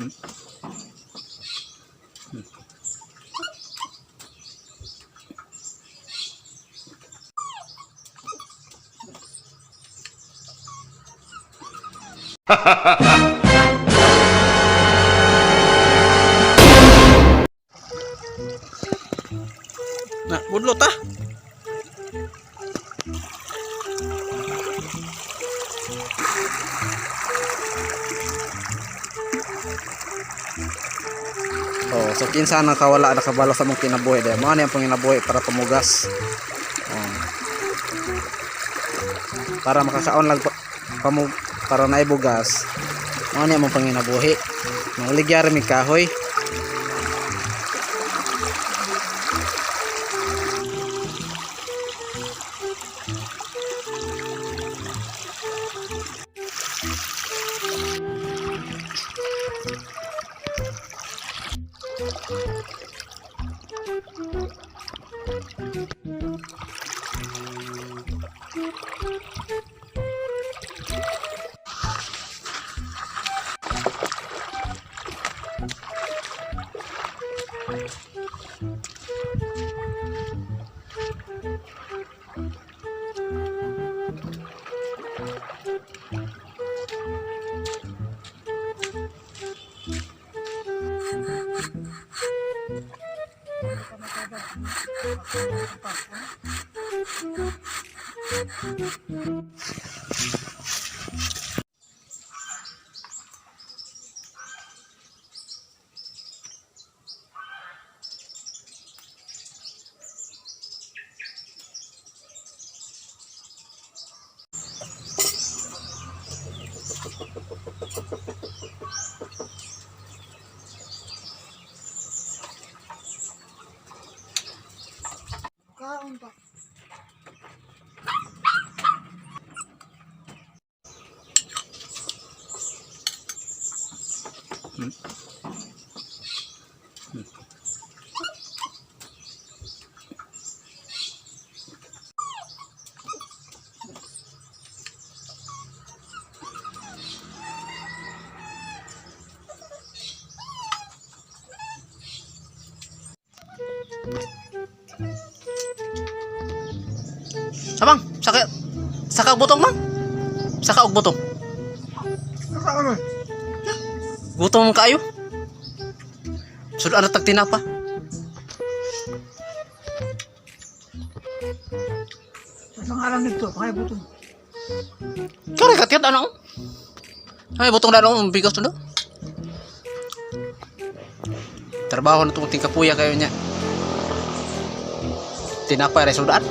Hmm. Nah, budlo ta. Oh, so kinsa nang kawala nakabalo sa mong kinabuhi dahil mo ano yung panginabuhi para tumugas. Oh. Para makakaon lang para naibugas. Mo ano yung panginabuhi. Maligyan mi kahoy. Kaon pa. Sabang, saka butong man. Saka og butong. Kaon. Butong kaayo. Sud ana tag tinapa. Sa ngalan nito, kaya butong. Kare katit ano? Ay butong dano bigas tundo. Trabaho na tong tingkapuya kayo nya. Tinapa resultat.